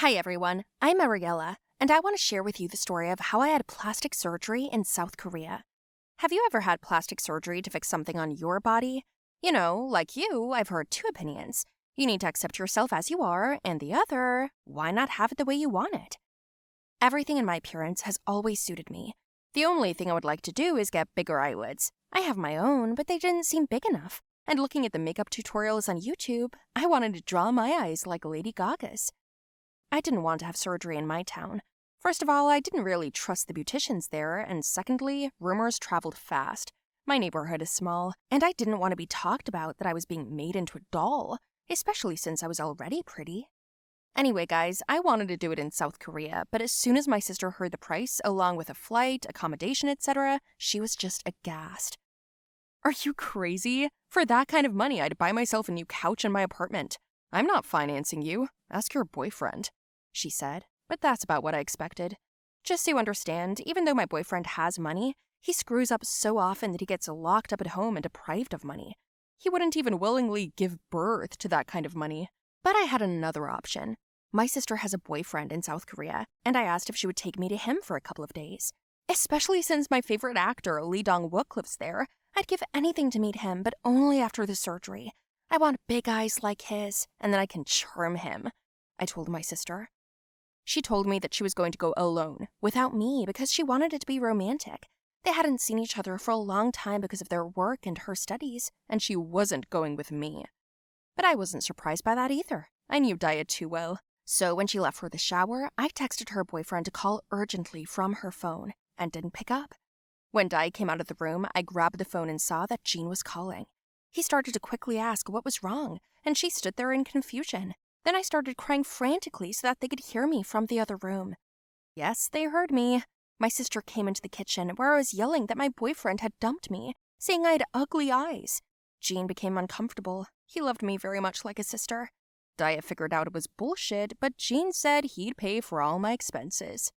Hi everyone, I'm Ariela, and I want to share with you the story of how I had plastic surgery in South Korea. Have you ever had plastic surgery to fix something on your body? Like you, I've heard two opinions. You need to accept yourself as you are, and the other, why not have it the way you want it? Everything in my appearance has always suited me. The only thing I would like to do is get bigger eyelids. I have my own, but they didn't seem big enough. And looking at the makeup tutorials on YouTube, I wanted to draw my eyes like Lady Gaga's. I didn't want to have surgery in my town. First of all, I didn't really trust the beauticians there, and secondly, rumors traveled fast. My neighborhood is small, and I didn't want to be talked about that I was being made into a doll, especially since I was already pretty. Anyway, guys, I wanted to do it in South Korea, but as soon as my sister heard the price, along with a flight, accommodation, etc., she was just aghast. Are you crazy? For that kind of money, I'd buy myself a new couch in my apartment. I'm not financing you. Ask your boyfriend, she said, but that's about what I expected. Just so you understand, even though my boyfriend has money, he screws up so often that he gets locked up at home and deprived of money. He wouldn't even willingly give birth to that kind of money. But I had another option. My sister has a boyfriend in South Korea, and I asked if she would take me to him for a couple of days. Especially since my favorite actor, Lee Dong-wook, lives there. I'd give anything to meet him, but only after the surgery. I want big eyes like his, and then I can charm him, I told my sister. She told me that she was going to go alone, without me, because she wanted it to be romantic. They hadn't seen each other for a long time because of their work and her studies, and she wasn't going with me. But I wasn't surprised by that either. I knew Dia too well. So when she left for the shower, I texted her boyfriend to call urgently from her phone, and didn't pick up. When Dia came out of the room, I grabbed the phone and saw that Jean was calling. He started to quickly ask what was wrong, and she stood there in confusion. Then I started crying frantically so that they could hear me from the other room. Yes, they heard me. My sister came into the kitchen where I was yelling that my boyfriend had dumped me, saying I had ugly eyes. Jean became uncomfortable. He loved me very much like a sister. Dia figured out it was bullshit, but Jean said he'd pay for all my expenses.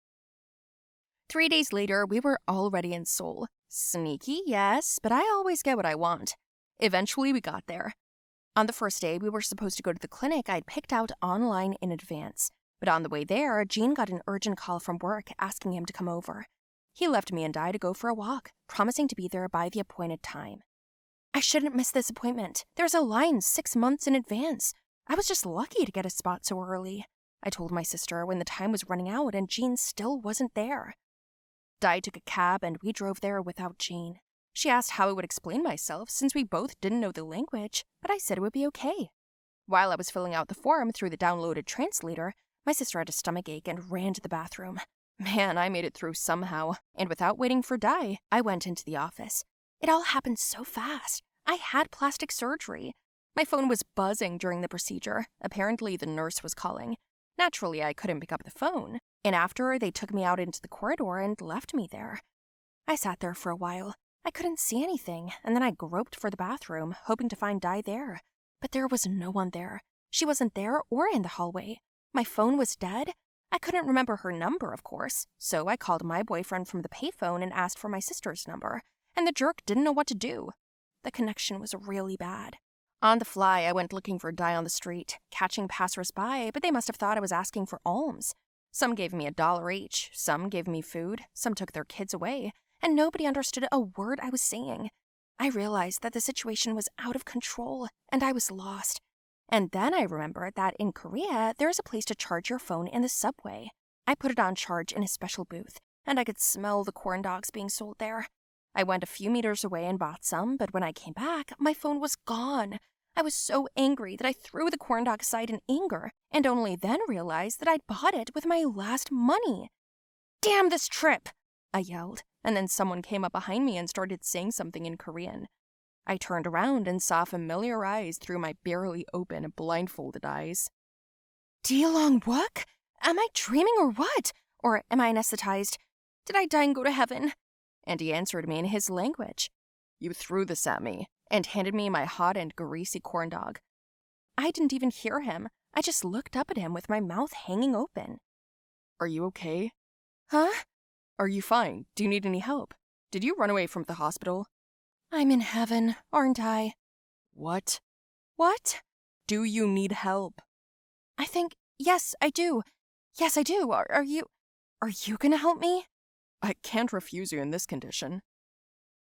3 days later, we were already in Seoul. Sneaky, yes, but I always get what I want. Eventually, we got there. On the first day, we were supposed to go to the clinic I'd picked out online in advance. But on the way there, Jean got an urgent call from work asking him to come over. He left me and Di to go for a walk, promising to be there by the appointed time. I shouldn't miss this appointment. There's a line 6 months in advance. I was just lucky to get a spot so early, I told my sister when the time was running out and Jean still wasn't there. Di took a cab and we drove there without Jean. She asked how I would explain myself since we both didn't know the language, but I said it would be okay. While I was filling out the form through the downloaded translator, my sister had a stomachache and ran to the bathroom. Man, I made it through somehow, and without waiting for Di, I went into the office. It all happened so fast. I had plastic surgery. My phone was buzzing during the procedure. Apparently, the nurse was calling. Naturally, I couldn't pick up the phone, and after, they took me out into the corridor and left me there. I sat there for a while. I couldn't see anything, and then I groped for the bathroom, hoping to find Di there. But there was no one there. She wasn't there or in the hallway. My phone was dead. I couldn't remember her number, of course, so I called my boyfriend from the payphone and asked for my sister's number, and the jerk didn't know what to do. The connection was really bad. On the fly, I went looking for Di on the street, catching passers-by, but they must have thought I was asking for alms. Some gave me $1 each, some gave me food, some took their kids away, and nobody understood a word I was saying. I realized that the situation was out of control, and I was lost. And then I remembered that in Korea, there is a place to charge your phone in the subway. I put it on charge in a special booth, and I could smell the corn dogs being sold there. I went a few meters away and bought some, but when I came back, my phone was gone. I was so angry that I threw the corn dog aside in anger, and only then realized that I'd bought it with my last money. "Damn this trip!" I yelled, and then someone came up behind me and started saying something in Korean. I turned around and saw familiar eyes through my barely open, blindfolded eyes. "Dong-wook? Am I dreaming or what? Or am I anesthetized? Did I die and go to heaven?" And he answered me in his language. "You threw this at me," and handed me my hot and greasy corn dog. I didn't even hear him. I just looked up at him with my mouth hanging open. "Are you okay?" "Huh? Are you fine? Do you need any help? Did you run away from the hospital?" I'm in heaven, aren't I?" What? "What?" Do you need help? Yes, I do. Yes, I do. Are you gonna help me? I can't refuse you in this condition.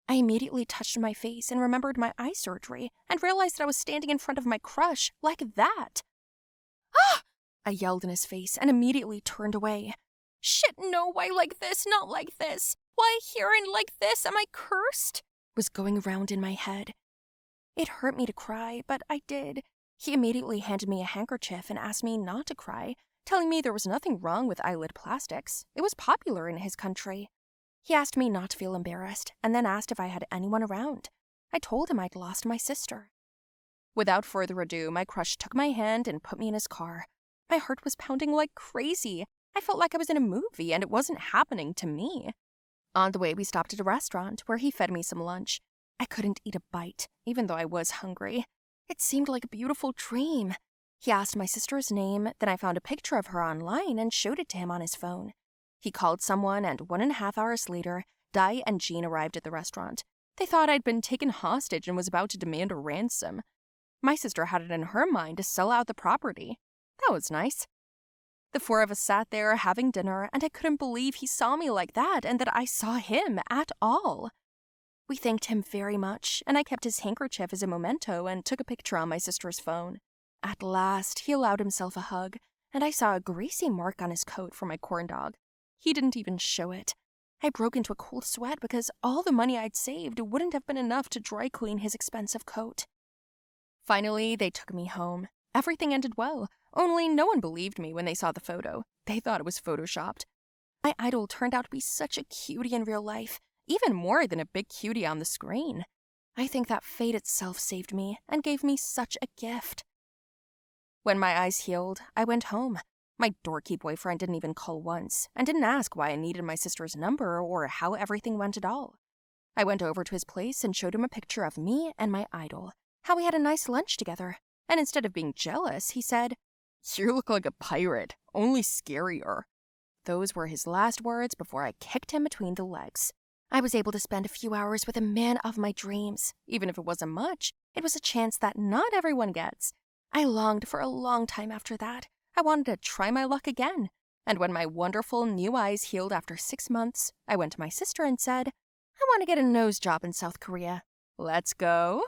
I immediately touched my face and remembered my eye surgery and realized that I was standing in front of my crush like that. Ah! I yelled in his face and immediately turned away. Shit, no, why like this? Not like this. Why here and like this? Am I cursed? Was going around in my head. It hurt me to cry, but I did. He immediately handed me a handkerchief and asked me not to cry, telling me there was nothing wrong with eyelid plastics. It was popular in his country. He asked me not to feel embarrassed, and then asked if I had anyone around. I told him I'd lost my sister. Without further ado, my crush took my hand and put me in his car. My heart was pounding like crazy. I felt like I was in a movie, and it wasn't happening to me. On the way, we stopped at a restaurant where he fed me some lunch. I couldn't eat a bite, even though I was hungry. It seemed like a beautiful dream. He asked my sister's name, then I found a picture of her online and showed it to him on his phone. He called someone, and 1.5 hours later, Dai and Jean arrived at the restaurant. They thought I'd been taken hostage and was about to demand a ransom. My sister had it in her mind to sell out the property. That was nice. The four of us sat there having dinner, and I couldn't believe he saw me like that and that I saw him at all. We thanked him very much, and I kept his handkerchief as a memento and took a picture on my sister's phone. At last, he allowed himself a hug, and I saw a greasy mark on his coat from my corn dog. He didn't even show it. I broke into a cold sweat because all the money I'd saved wouldn't have been enough to dry clean his expensive coat. Finally, they took me home. Everything ended well, only no one believed me when they saw the photo. They thought it was photoshopped. My idol turned out to be such a cutie in real life, even more than a big cutie on the screen. I think that fate itself saved me and gave me such a gift. When my eyes healed, I went home. My dorky boyfriend didn't even call once, and didn't ask why I needed my sister's number or how everything went at all. I went over to his place and showed him a picture of me and my idol, how we had a nice lunch together, and instead of being jealous, he said, "You look like a pirate, only scarier." Those were his last words before I kicked him between the legs. I was able to spend a few hours with a man of my dreams. Even if it wasn't much, it was a chance that not everyone gets. I longed for a long time after that. I wanted to try my luck again. And when my wonderful new eyes healed after 6 months, I went to my sister and said, I want to get a nose job in South Korea. Let's go.